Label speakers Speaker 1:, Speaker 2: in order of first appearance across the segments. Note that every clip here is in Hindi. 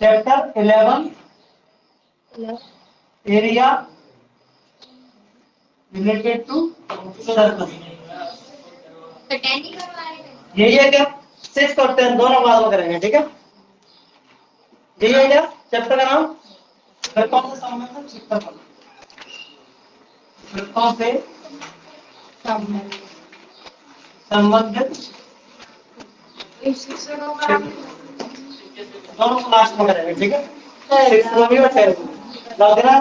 Speaker 1: Chapter 11 area related to circle. यही है क्या? 6 करते हैं, दोनों बात में करेंगे, ठीक है? यही है क्या चैप्टर का नाम? वृत्तों से संबंधित क्षेत्रफल। वृत्तों से संबंधित दोनों क्लास में करेंगे, ठीक है? 6 को भी और 10 को लग रहा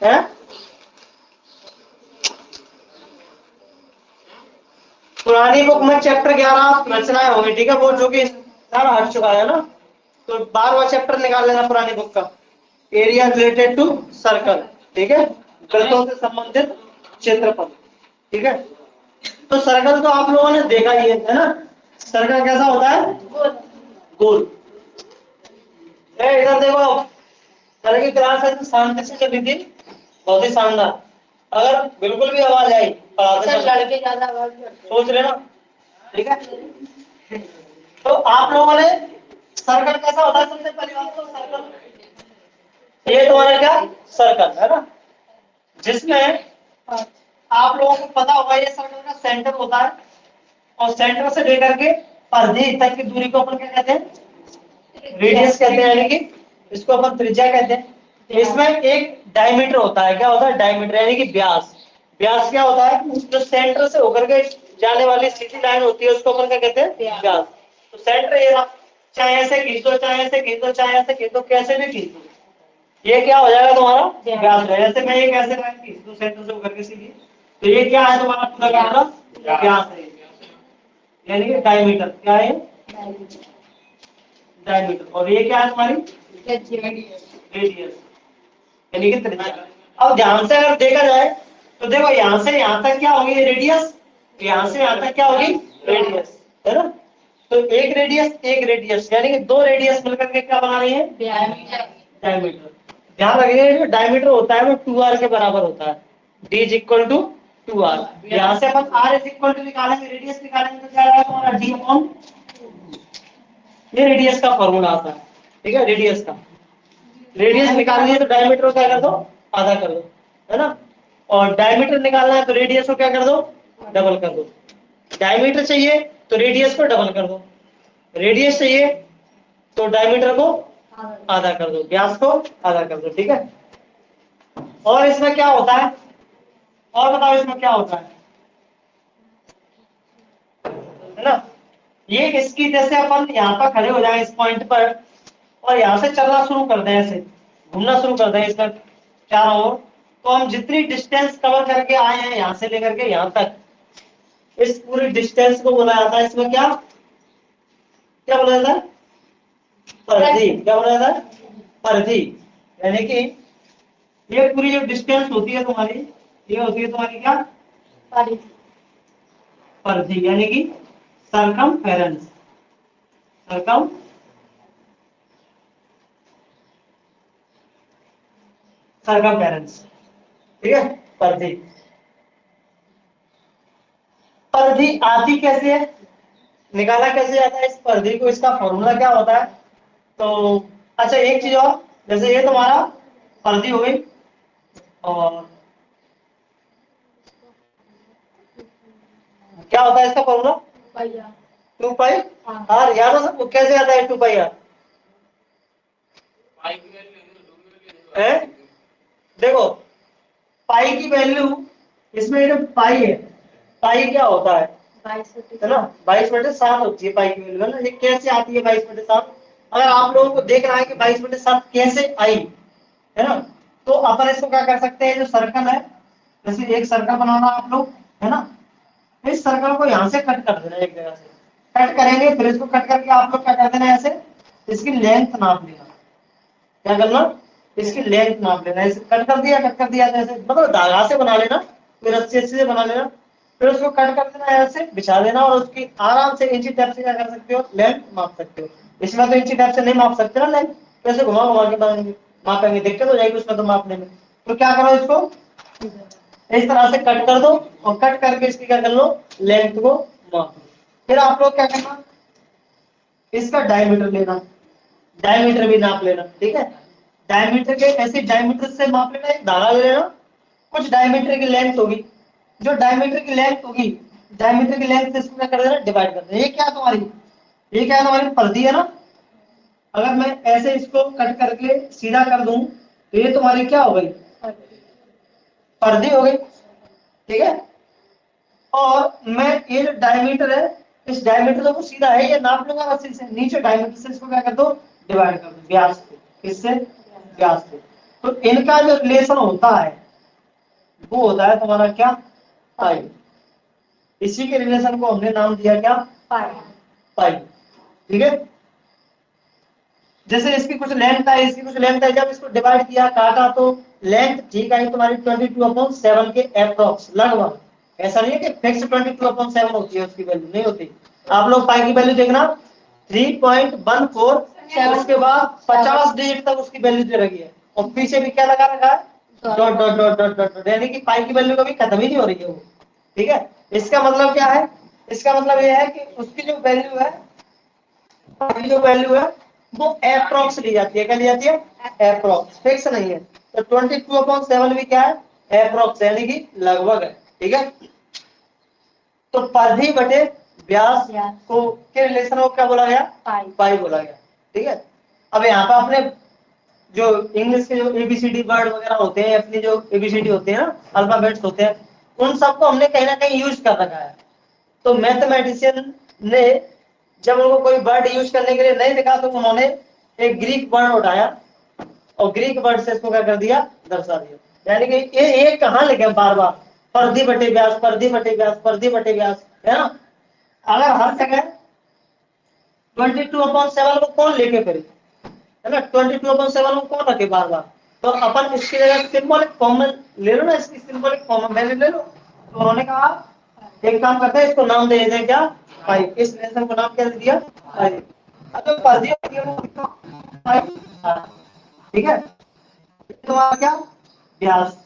Speaker 1: है? पुरानी बुक में चैप्टर 11 रचनाएं होंगी, ठीक है? वो जो कि सारा हट चुका है ना, तो 12वां चैप्टर निकाल लेना पुरानी बुक का, एरिया रिलेटेड टू सर्कल, ठीक है? वृत्तों से संबंधित क्षेत्रफल, ठीक है? तो सर्कल तो आप लोगों ने देखा ही है ना? सर्कल कैसा होता है? गोल। इधर देखो, कल की क्लास है शांति से चली थी, बहुत ही शानदार। अगर बिल्कुल भी आवाज आई पढ़ाते लड़के ज्यादा आवाज सोच लेना, ठीक है? तो आप लोगों ने सर्कल कैसा होता है? सबसे पहली बात तो सर्कल, ये तुम्हारा क्या सर्कल है ना, जिसमें आप लोगों को पता होगा ये सर्कल का सेंटर होता है, और सेंटर से लेकर के परिधि तक की दूरी को अपन क्या कहते हैं? रेडियस कहते हैं, यानी कि इसको अपन त्रिज्या कहते हैं। इसमें एक डायमीटर होता है, क्या होता है? डायमीटर यानी कि व्यास। व्यास क्या होता है? जो सेंटर से होकर के जाने वाली सीधी लाइन होती है उसको अपन क्या कहते हैं? व्यास। तो सेंटर ये रहा, चाहे ऐसे खींच दो, चाहे ऐसे खींच दो, चाहे ऐसे खींच दो, कैसे भी खींच दो, ये क्या हो जाएगा तुम्हारा? व्यास। जैसे मैं ये कैसे लाइन खींच दूं सेंटर से होकर के सीधी, तो ये क्या है तुम्हारा? पूरा का पूरा व्यास है, यानी कि डायमीटर। क्या है? डायमीटर। और ये क्या है तुम्हारी? रेडियस, यानी कि त्रिज्या। अब ध्यान से अगर देखा जाए तो देखो, यहां से यहां तक क्या होगी? रेडियस। यहां से यहां तक क्या होगी? रेडियस, है ना? तो एक रेडियस यानी कि 2 रेडियस मिलकर के क्या बना रही है? डायमीटर। ध्यान रखिए, जो डायमीटर होता है वो 2r के बराबर होता है। d is equal to 2r। यहां से अपन r इज इक्वल टू निकालेंगे, रेडियस निकालेंगे, तो क्या आएगा तुम्हारा? d अपॉन, ये रेडियस का फॉर्मूला आता है, ठीक है? रेडियस का, रेडियस निकालनी है तो डायमीटर को क्या कर दो? आधा कर दो, है ना? और डायमीटर निकालना है तो रेडियस को क्या कर दो? डबल कर दो। डायमीटर चाहिए तो रेडियस को डबल कर दो, रेडियस चाहिए तो डायमीटर को आधा कर दो, व्यास को आधा कर दो, ठीक है? और इसमें क्या होता है? और बताओ इसमें क्या होता है ना? ये इसकी जैसे अपन यहाँ पर खड़े हो जाए इस पॉइंट पर, और यहाँ से चलना शुरू कर दें, ऐसे घूमना शुरू कर दें इसमें चारों ओर, तो हम जितनी डिस्टेंस कवर करके आए हैं यहाँ से लेकर के यहाँ तक, इस पूरी डिस्टेंस को बोला जाता है, इसमें क्या क्या बोला जाता है? परिधि। क्या बोला जाता है? परिधि। यानी कि ये पूरी जो डिस्टेंस होती है तुम्हारी, ये होती है तुम्हारी क्या? परिधि, यानी कि सरकमफेरेंस। सरकमफेरेंस, ठीक है? परिधि। परिधि आती कैसे है, निकाला कैसे जाता है इस परिधि को? इसका फॉर्मूला क्या होता है? तो अच्छा, एक चीज और, जैसे ये तुम्हारा परिधि हो गई, और क्या होता है इसका फॉर्मूला? 2 pi are. याद हो सबको? कैसे आता है 2 पाई आर? देखो, पाई की वैल्यू, इसमें जो पाई है, पाई क्या होता है ना? 22/7 होती है पाई की वैल्यू, है ना? ये कैसे आती है 22/7? अगर आप लोगों को देखना है कि 22/7 कैसे आई, है ना, तो अपन इसको क्या कर सकते हैं? जो सर्कल है, जैसे एक सर्कल बनाना आप लोग, है ना? इस सर्कल को यहाँ से कट कर देना, एक जगह से कट करेंगे, फिर इसको कट करके आप लोग क्या कर देना? ऐसे इसकी लेंथ नाप लेना। क्या करना? इसकी लेंथ नाप लेना। ऐसे कट कर दिया, जैसे मतलब धागा से बना लेना, फिर रस्सी से बना लेना, फिर उसको कट कर देना, ऐसे बिछा देना, और उसकी आराम से इंची टेप से क्या कर सकते हो? लेंथ माप सकते हो। इसमें तो इंची टेप से नहीं माप सकते ना लेंथ, कैसे घुमा घुमा के बनाएंगे, मापेंगे, दिक्कत हो जाएगी उसमें तो मापने में। तो क्या करो, इसको इस तरह से कट कर दो, और कट करके इसकी क्या कर लो? लेंथ को माप लो। फिर आप लोग क्या करना? इसका डायमीटर लेना, डायमीटर भी नाप लेना, ठीक है। डायमीटर के ऐसे डायमीटर से माप लेना, एक धागा ले लेना, कुछ डायमीटर की लेंथ होगी, जो डायमीटर की लेंथ होगी, डायमीटर की लेंथ से इसको क्या कर देना, डिवाइड कर देना। ये क्या है तुम्हारी, ये क्या है तुम्हारी पर्दी है ना। अगर मैं ऐसे इसको कट करके सीधा कर दूं तो ये तुम्हारी क्या हो गई, पर्दी हो गई, ठीक है। और मैं ये जो डायमीटर है, इस डायमीटर को सीधा है ये नाप लूंगा बस, इसे नीचे डायमीटर से इसको क्या कर दो, डिवाइड कर दो व्यास से, इससे व्यास से। तो इनका जो रिलेशन होता है वो होता है तुम्हारा क्या, पाई। इसी के रिलेशन को हमने नाम दिया क्या, पाई, पाई, ठीक है। जैसे इसकी कुछ लेंथ है, इसकी कुछ लेंथ है, जब इसको डिवाइड किया काटा तो लेंथ ठीक है तुम्हारी 22/7 के अप्रोक्स लगभग। ऐसा नहीं है कि फिक्स 22/7 होती है, उसकी वैल्यू नहीं होती। आप लोग पाई की वैल्यू देखना 3.14, उसके बाद 50 डिजिट तक उसकी वैल्यू दे रखी है, और पीछे भी क्या लगा रखा है, dot dot dot dot dot, यानी कि पाई की वैल्यू कभी खत्म ही नहीं हो रही है वो, ठीक है। इसका मतलब क्या है, इसका मतलब ये है कि उसकी जो वैल्यू है, जो वैल्यू है वो अप्रोक्स ली जाती है, क्या ली जाती है, अप्रोक्स, फिक्स नहीं है। तो 22/7 भी क्या है, अप्रोक्स, यानी कि लगभग है, ठीक है। तो परिधि बटे व्यास को के रिलेशन को क्या बोला गया, पाई बोला गया, ठीक है। अब यहाँ पर अपने जो इंग्लिश के जो एबीसीडी वर्ड वगैरह होते हैं, अपनी जो एबीसीडी होते हैं ना, अल्फाबेट्स होते हैं, उन सबको हमने कहीं ना कहीं यूज कर रखा है। तो मैथमेटिशियन ने जब उनको कोई वर्ड यूज करने के लिए नहीं दिखा तो उन्होंने एक ग्रीक वर्ण उठाया और ग्रीक वर्ड से इसको क्या कर दिया, दर्शा दिया। यानी कि ये कहाँ लिखे बार बार, परिधि बटे व्यास, परिधि बटे व्यास, परिधि बटे व्यास, है ना। अगर हर जगह 22/7 को कौन लेके करे, है ना, 22/7 को कौन रखे बार बार, तो अपन इसकी जगह सिंबॉलिक कॉमन ले लो ना, इसकी सिंबॉलिक कॉमन वैल्यू ले लो। तो उन्होंने कहा एक काम करते हैं, इसको नाम दे दें क्या, पाई। इस रिलेशन को नाम क्या दे दिया, पाई। अब जो परिधि होती है वो कितना, पाई, ठीक है। तुम्हारा क्या, व्यास।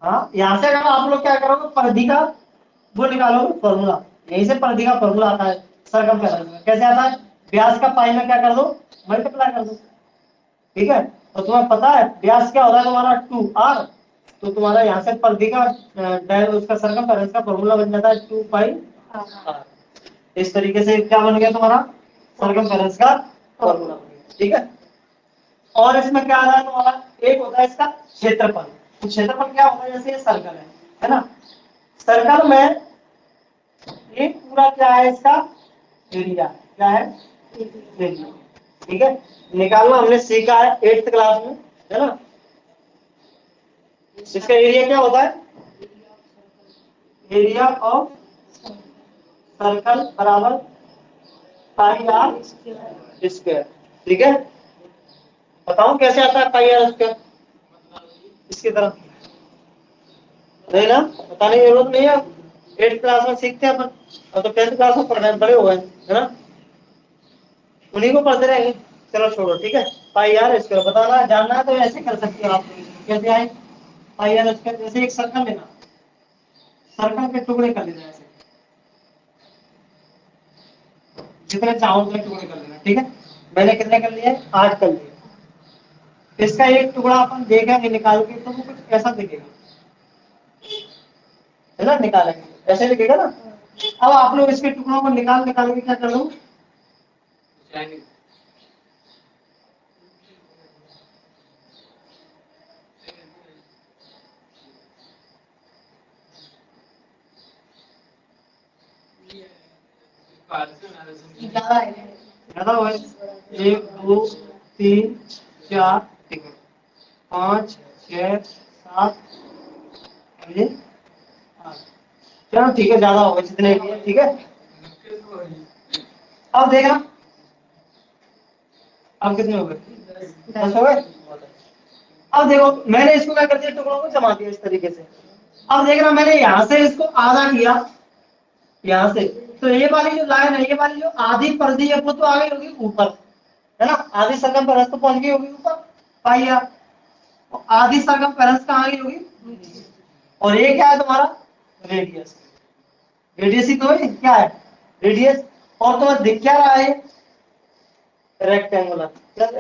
Speaker 1: हाँ, यहाँ से अगर आप लोग क्या करोगे, परिधि का वो निकालोगे फॉर्मूला, यहीं से परिधि का फॉर्मूला आता है सरकमफेरेंस में। कैसे आता है, व्यास का पाई में क्या कर दो, मल्टीप्लाई कर दो, ठीक है। और तुम्हें पता है व्यास क्या होता है तुम्हारा, 2r। तो तुम्हारा यहाँ से परिधि का उसका सरकमफेरेंस का फॉर्मूला बन जाता है 2πr। इस तरीके से क्या बन गया तुम्हारा, सरकमफेरेंस का फॉर्मूला बन गया, ठीक है। और इसमें क्या आ रहा है तुम्हारा, एक होता है इसका क्षेत्रफल। तो क्षेत्रफल क्या होता है, जैसे ये सर्कल है ना, सर्कल में ये पूरा क्या है इसका एरिया, क्या है एरिया, ठीक है। निकालना हमने सीखा है 8th क्लास में, है ना। इसका एरिया क्या होता है, एरिया ऑफ सर्कल बराबर पाई आर स्क्वायर, ठीक है। बताऊं कैसे आता है पाई आर स्क्वायर, इसकी तरफ नहीं ना, बताने की जरूरत नहीं है, 8th क्लास में सीखते हैं अपन, और तो 10th क्लास में पढ़ने बड़े हो गए, है ना, उन्हीं को पढ़ते रहेंगे। चलो छोड़ो, ठीक है। पाई आर स्क्वायर बताना जानना है तो ऐसे कर सकते हो आप, कैसे आए पाई आर स्क्वायर, जैसे एक सर्कल लेना, सर्कल के टुकड़े कर लेना, ऐसे जितने चाहो उतने टुकड़े कर लेना, ठीक है। मैंने कितने कर लिए, 8 कर लिए। इसका एक टुकड़ा अपन देखेंगे निकाल के तो वो कुछ ऐसा दिखेगा, है ना, निकालेंगे ऐसे दिखेगा ना। अब आप लोग इसके टुकड़ों को निकाल निकाल के क्या कर लो, ज्यादा हो 1 2 3 4, ठीक है, 5 6 7 ये 8। चलो ठीक है, ज्यादा हो गए जितने भी है, ठीक है। अब देखना, अब कितने हो गए, 10 हो गए। अब देखो मैंने इसको क्या कर दिया, टुकड़ों को जमा दिया इस तरीके से। अब देखना मैंने यहाँ से इसको आधा किया, यहाँ से, तो ये वाली जो लाइन है, ये वाली जो आधी पर्दी है वो तो आ गई होगी ऊपर, है ना, आधी सरकम परस तो पहुंच गई होगी ऊपर पाई आर, तो आधी सरकम परस कहाँ गई होगी, और ये क्या है तुम्हारा रेडियस, रेडियस ही तो है, क्या है रेडियस। और तुम्हें दिख क्या रहा है? रेक्टेंगुलर।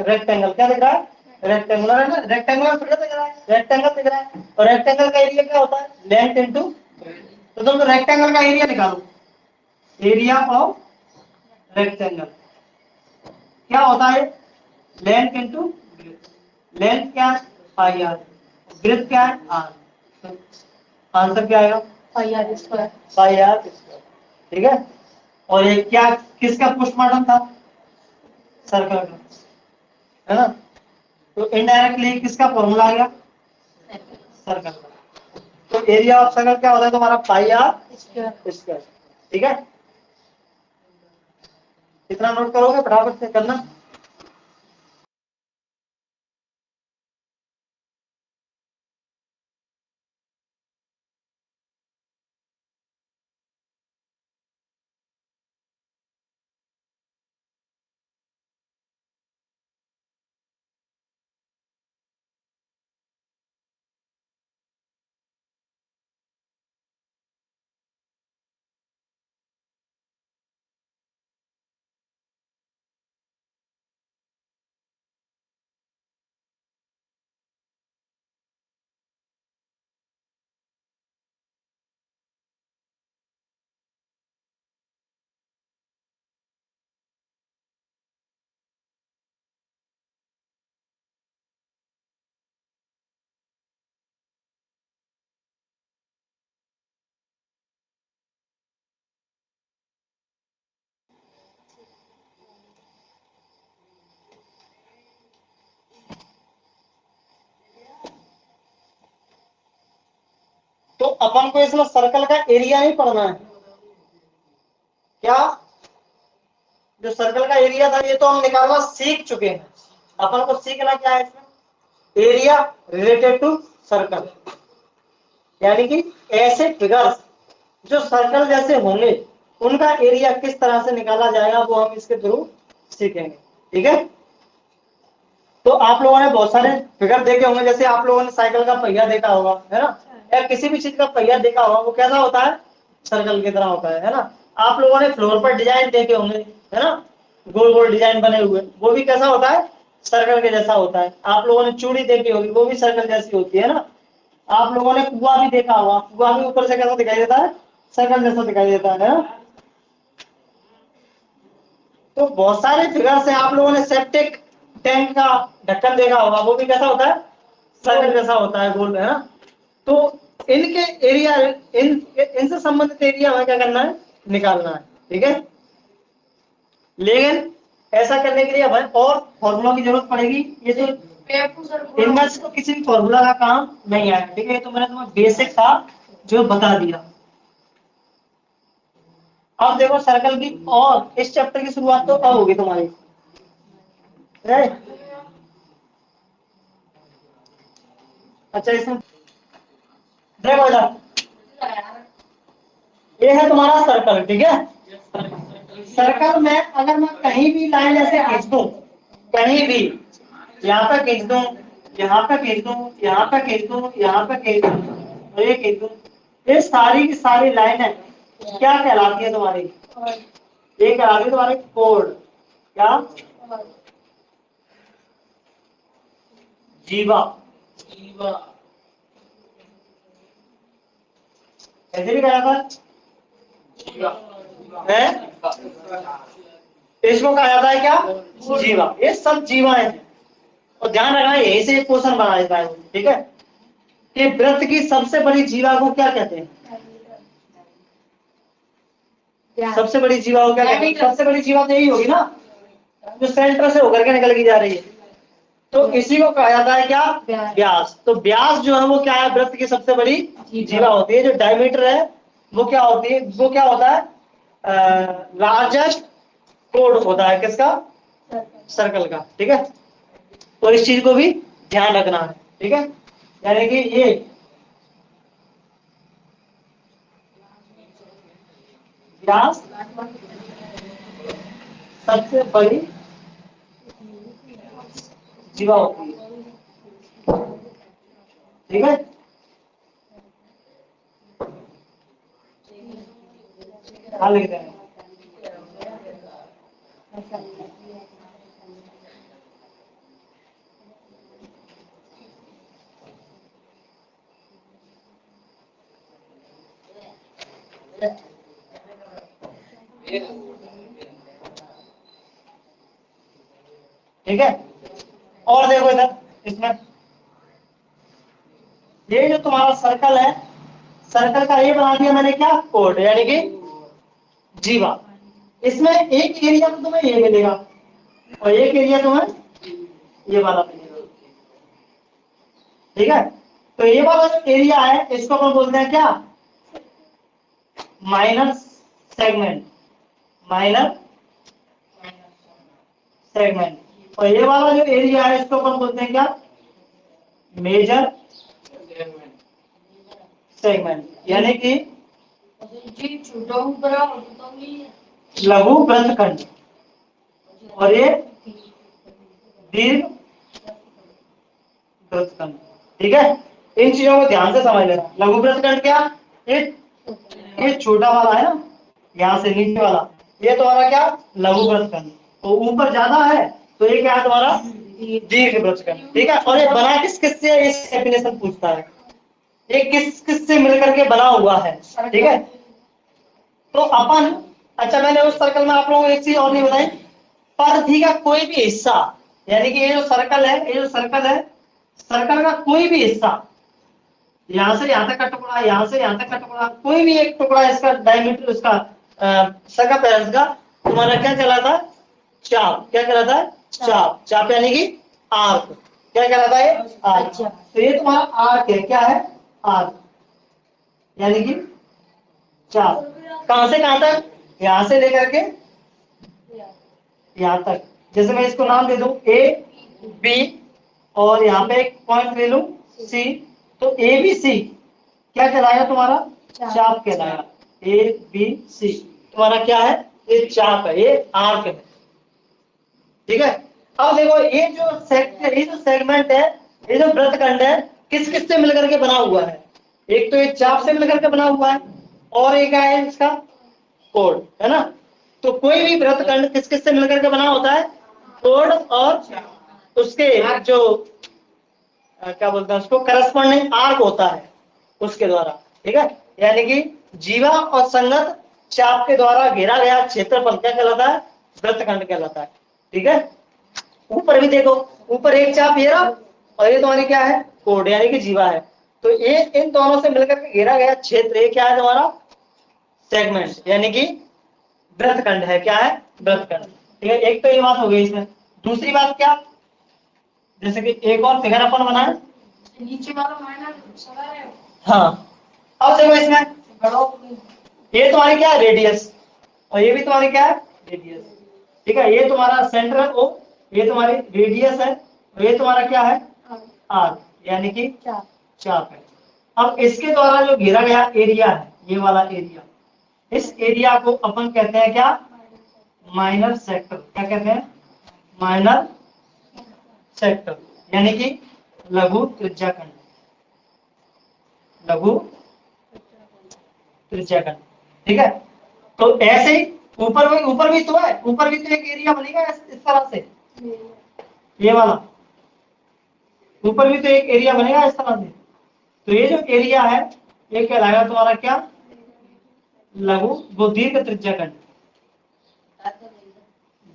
Speaker 1: रेक्टेंगल क्या दिख रहा है? रेक्टेंगुलर है ना, रेक्टेंगुलर फिगर दिख रहा है, रेक्टेंगल दिख रहा है। और रेक्टेंगल का एरिया क्या होता है? Length into. तो तुम रेक्टेंगल का एरिया निकालो। एरिया ऑफ रेक्टेंगल क्या होता है? Length into breadth. लेंथ क्या है? पाई आर। ब्रेथ क्या है? आर। आंसर क्या आएगा? Pi R square. Pi R square. ठीक है। और ये क्या, किसका पोस्टमार्टम था? सर्कल का, है ना। तो इनडायरेक्टली किसका फॉर्मूला आ गया? सर्कल का। तो एरिया ऑफ सर्कल क्या होता है तुम्हारा? पाई आर स्क्वायर। ठीक है। कितना नोट करोगे फटाफट से करना। तो अपन को इसमें सर्कल का एरिया ही पढ़ना है क्या? जो सर्कल का एरिया था ये तो हम निकालना सीख चुके हैं। अपन को सीखना क्या है इसमें? Area related to circle. यानी कि ऐसे फिगर्स जो सर्कल जैसे होंगे उनका एरिया किस तरह से निकाला जाएगा वो हम इसके थ्रू सीखेंगे। ठीक है। तो आप लोगों ने बहुत सारे फिगर देखे होंगे, जैसे आप लोगों ने साइकिल का पहिया देखा होगा, है ना, या किसी भी चीज का पहिया देखा होगा, वो कैसा होता है? सर्कल की तरह होता है ना। आप लोगों ने फ्लोर पर डिजाइन देखे होंगे, है ना, गोल गोल डिजाइन बने हुए, वो भी कैसा होता है? सर्कल के जैसा होता है। आप लोगों ने चूड़ी देखी होगी, वो भी सर्कल जैसी होती है ना। आप लोगों ने कुआ भी देखा होगा, कुआ भी ऊपर से कैसा दिखाई देता है? सर्कल जैसा दिखाई देता है ना। तो बहुत सारे फिगर्स हैं। आप लोगों ने सेप्टिक टैंक का ढक्कन देखा होगा, वो भी कैसा होता है? सर्कल जैसा होता है, गोल, है ना। तो इनके एरिया, इनसे संबंधित एरिया हमें क्या करना है? निकालना है। ठीक है। लेकिन ऐसा करने के लिए हमें और फॉर्मूला की जरूरत पड़ेगी। ये जो इनमें से तो किसी भी फॉर्मूला का काम नहीं आया। ठीक है। ये तो मैंने तुम्हें बेसिक था जो बता दिया। अब देखो सर्कल की, और इस चैप्टर की शुरुआत तो कब होगी तुम्हारी? अच्छा, इसमें देखो इधर, ये है तुम्हारा सर्कल। ठीक है। सर्कल में अगर मैं कहीं भी लाइन ऐसे खींच दूं, कहीं भी, यहाँ पे खींच दूं, यहाँ पे खींच दूं, यहाँ पे खींच दूं, यहाँ पे खींच दूं, और ये खींच दूं, ये सारी की सारी लाइनें क्या कहलाती है तुम्हारी? ये कहलाती है तुम्हारी कोड। क्या? जीवा। जीवा ऐसे भी कहा था है, इसको कहा जाता है क्या? जीवा। ये सब जीवाएं हैं। और ध्यान रखना, यही से क्वेश्चन बना देता है। ठीक है। कि वृत्त की सबसे बड़ी जीवा को क्या कहते हैं? सबसे बड़ी जीवा को क्या कहते हैं? सबसे बड़ी जीवा तो यही होगी ना, जो सेंटर से होकर के निकल के जा रही है। तो इसी को कहा जाता है क्या? व्यास। तो व्यास जो है वो क्या है? वृत्त की सबसे बड़ी जीवा होती है। जो डायमीटर है वो क्या होती है? वो क्या होता है? लार्जेस्ट कोड होता है किसका? सर्कल का। ठीक है। तो इस चीज को भी ध्यान रखना है। ठीक है। यानी कि ये व्यास सबसे बड़ी जीवा होती है। ठीक है। हाँ लिख रहे हैं। ठीक है। और देखो इधर इसमें ये जो तुम्हारा सर्कल है, सर्कल का ये बना दिया मैंने क्या, कोड, यानी कि जीवा। इसमें एक एरिया तो तुम्हें ये मिलेगा और एक एरिया तुम्हें ये वाला मिलेगा। ठीक है, तो ये वाला जो एरिया है इसको अपन बोलते हैं क्या, माइनर सेगमेंट, माइनर सेगमेंट। और ये वाला जो एरिया है इसको अपन बोलते हैं क्या, मेजर सेगमेंट, यानी कि लघु वृत्तखंड। और ये दीर्घ वृत्तखंड। ठीक है, इन चीजों को ध्यान से समझ लेना। लघु वृत्तखंड क्या, ये छोटा वाला है ना, यहाँ से नीचे वाला, ये तुम्हारा क्या, लघु वृत्तखंड। तो ऊपर ज्यादा है तो ये क्या है तुम्हारा, दीर्घ वृत्तखंड। ठीक है, और ये बना किस किस से, इस डेफिनेशन पूछता है, ये किस किस से मिलकर के बना हुआ है। ठीक है, तो अपन, अच्छा मैंने उस सर्कल में आप लोगों को एक चीज और नहीं बताई, परिधि का कोई भी हिस्सा, यानी कि ये जो सर्कल है, ये जो सर्कल है, सर्कल का कोई भी हिस्सा, यहां से यहां तक का टुकड़ा, यहां से यहां तक का टुकड़ा, कोई भी एक टुकड़ा इसका डायमीटर, उसका सर्कमफेरेंस का तुम्हारा क्या कहलाता है, चाप। क्या कहलाता है, चाप। चाप यानी कि आर्क। क्या कहलाता है, आर्क। तो ये तुम्हारा आर्क है, क्या है, आर्क, यानी कि चाप। कहां से कहां तक, यहां से लेकर के यहां तक। जैसे मैं इसको नाम दे दूं ए बी, और यहाँ पे एक पॉइंट ले लूं सी, तो ए बी सी क्या कहलाएगा तुम्हारा, चाप कहलाएगा। ए बी सी तुम्हारा क्या है, ये चाप है, ये आर्क है। ठीक है, अब देखो ये जो सेक्टर, ये जो सेगमेंट है, ये जो वृत्तखंड है, किस किस से मिलकर के बना हुआ है, एक तो ये चाप से मिलकर के बना हुआ है, और एक है इसका कोड, है ना। तो कोई भी वृत्तखंड किस किस से मिलकर के बना होता है, कोड और उसके जो क्या बोलते हैं उसको, करस्पॉन्डिंग आर्क होता है उसके द्वारा। ठीक है, यानी कि जीवा और संगत चाप के द्वारा घेरा गया क्षेत्रफल क्या कहलाता है, वृत्तखंड कहलाता है। ठीक है, ऊपर भी देखो, ऊपर एक चाप ये रहा, और ये तुम्हारी क्या है, कोड, यानी कि जीवा है। तो ये इन दोनों से मिलकर के घेरा गया क्षेत्र, ये क्या है तुम्हारा, सेगमेंट, यानी कि वृत्तखंड है। क्या है, वृत्तखंड। ठीक है, एक तो ये बात हो गई इसमें। दूसरी बात क्या, जैसे कि एक और फिगर अपन बनाए, नीचे वाला माइनर, हाँ। अब देखो इसमें ये तुम्हारी क्या है, रेडियस, और ये भी तुम्हारी क्या है, रेडियस। ठीक है, ये तुम्हारा सेंट्रल ओ, ये तुम्हारी रेडियस है, और ये तुम्हारा क्या है, आर्क, यानी कि चाप है। अब इसके द्वारा जो घेरा गया एरिया है, ये वाला एरिया, इस एरिया को अपन कहते हैं क्या, माइनर सेक्टर। क्या कहते हैं, माइनर सेक्टर, यानी कि लघु त्रिज्याखंड, लघु त्रिज्याखंड। ठीक है, तो ऐसे ही ऊपर भी तो है, ऊपर भी तो एक एरिया बनेगा इस तरह से, ये वाला ऊपर भी तो एक एरिया बनेगा इस तरह से। तो ये जो एरिया है ये कहलाएगा तुम्हारा क्या, लघु, वो दीर्घ त्रिज्याखंड,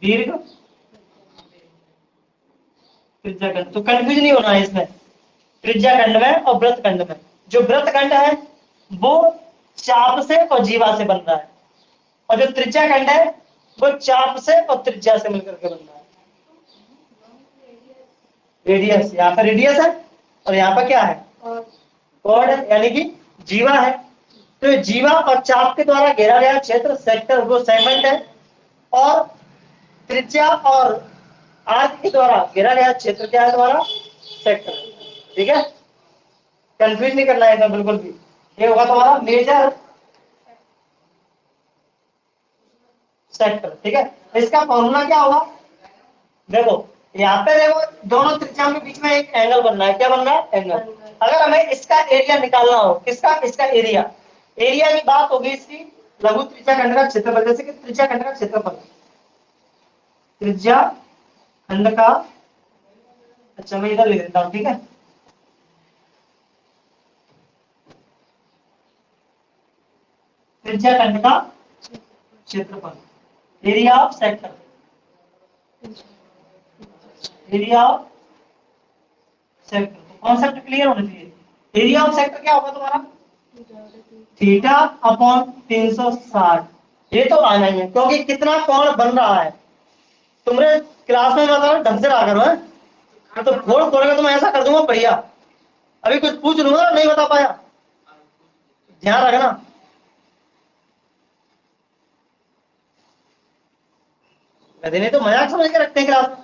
Speaker 1: दीर्घ त्रिज्याखंड। तो कंफ्यूज नहीं होना है इसमें, त्रिज्याखंड में और वृत्तखंड में। जो वृत्तखंड है वो चाप से और जीवा से बन रहा है, और जो त्रिज्याखंड है वो चाप से और त्रिज्या से मिलकर के बन रहा है। रेडियस, यहाँ पर रेडियस है, और यहाँ पर क्या है, कॉर्ड है, यानी कि जीवा है। तो जीवा और चाप के द्वारा घेरा गया क्षेत्र सेक्टर, वो सेगमेंट है, और त्रिज्या और आर्क के द्वारा घेरा गया क्षेत्र क्या है तुम्हारा, सेक्टर। ठीक है, कंफ्यूज नहीं करना है बिल्कुल भी। ये होगा तुम्हारा मेजर सेक्टर। ठीक है, इसका फॉर्मूला क्या होगा, देखो यहाँ पे देखो, दोनों त्रिज्या के बीच में एक एंगल बनना है। क्या बनना है, एंगल। अगर हमें इसका एरिया निकालना हो, किसका, इसका एरिया, एरिया की बात होगी इसकी, लघु त्रिज्या खंड का क्षेत्रफल, जैसे कि त्रिज्या खंड का क्षेत्रफल, त्रिज्या खंड का, अच्छा मैं इधर लिख देता हूँ। ठीक है, त्रिज्या खंड का क्षेत्रफल, area of sector, area of sector. Concept clear होना चाहिए। एरिया ऑफ सेक्टर क्या होगा तुम्हारा, थीटा अपॉन 360। ये तो आना ही है, क्योंकि कितना कोण बन रहा है तुमने क्लास में बताओ, ढंग से रहा करो है। तो फोड़ फोड़ के तुम ऐसा कर दूंगा बढ़िया। अभी कुछ पूछ लूंगा नहीं बता पाया, ध्यान रखना। नहीं तो मजाक समझ के रखते हैं क्लास में।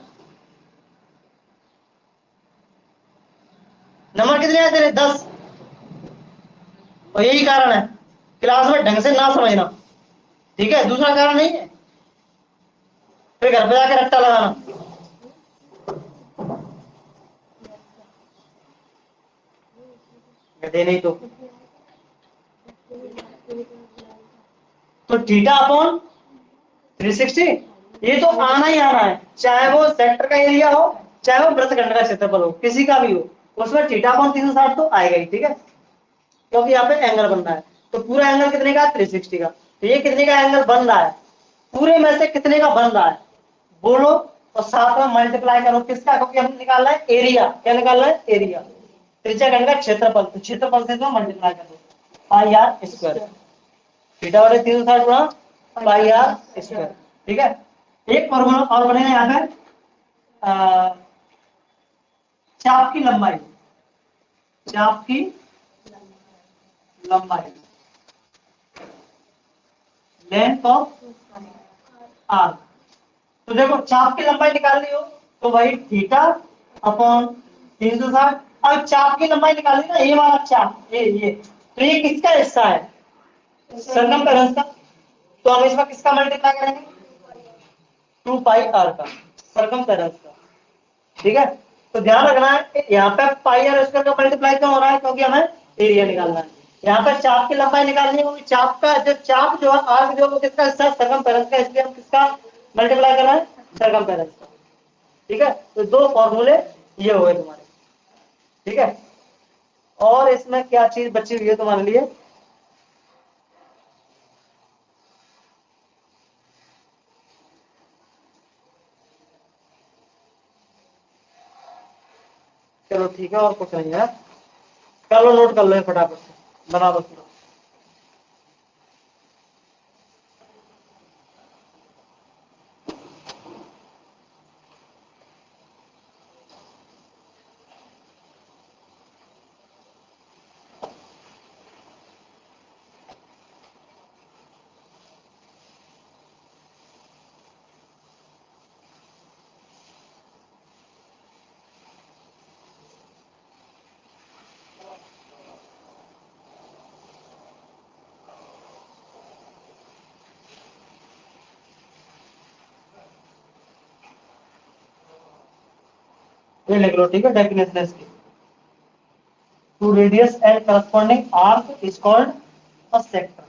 Speaker 1: नंबर कितने आते हैं, 10। और यही कारण है क्लास में ढंग से ना समझना, ठीक है, दूसरा कारण नहीं है। फिर घर पे जाकर रट्टा लगाना। गधे नहीं तो थीटा अपॉन 360, ये तो आना ही आना है, चाहे वो सेक्टर का एरिया हो चाहे वो वृत्तखंड का क्षेत्रफल हो, किसी का भी हो, उसमें थीटा अपॉन 360 तो आएगा ही, ठीक है, क्योंकि यहाँ पे एंगल बन रहा है। तो पूरा एंगल कितने का, 360 का। तो ये कितने का एंगल बन रहा है, पूरे में से कितने का बन रहा है बोलो, और साथ में मल्टीप्लाई करो किसका, क्योंकि हम निकालना है एरिया। क्या निकालना है, एरिया। त्रिज्या खंड का क्षेत्रफल, तो क्षेत्रफल से तो मल्टीप्लाई कर दो, पाई आर स्क्वायर, थीटा बटे 360 गुणा पाई आर स्क्वायर, ठीक है। एक फॉर्मूला और बनेगा यहाँ पे, चाप की लंबाई, चाप की लंबाई, लेंथ ऑफ आर। तो देखो चाप की लंबाई निकालनी हो तो भाई थीटा अपॉन 360। अब चाप की लंबाई निकालनी ना, ये वाला चाप, ये तो ये किसका हिस्सा है, सरकमफेरेंस का। तो हम इसमें किसका मल्टीप्लाई करेंगे, 2 पाई आर का, सरकमफेरेंस का, ठीक है। तो ध्यान रखना है यहाँ पे पाई आर स्क्वायर का मल्टीप्लाई क्यों हो रहा है, क्योंकि हमें एरिया निकालना है। यहाँ पे चाप की लंबाई निकालनी है, चाप का जो चाप जो है आर्क जो है किसका हिस्सा है, सरकमफेरेंस का, इसलिए हम किसका मल्टीप्लाई करना है, सरकमफेरेंस का, ठीक है। तो दो फॉर्मूले ये हो गए तुम्हारे, ठीक है। और इसमें क्या चीज बची हुई है तुम्हारे लिए, चलो ठीक है, और कुछ नहीं है, कर लो, नोट कर लो फटाफट से, बना दो। ये लिख लो, ठीक है, डेफिनेशन इसकी, two radius and corresponding arc is called a sector.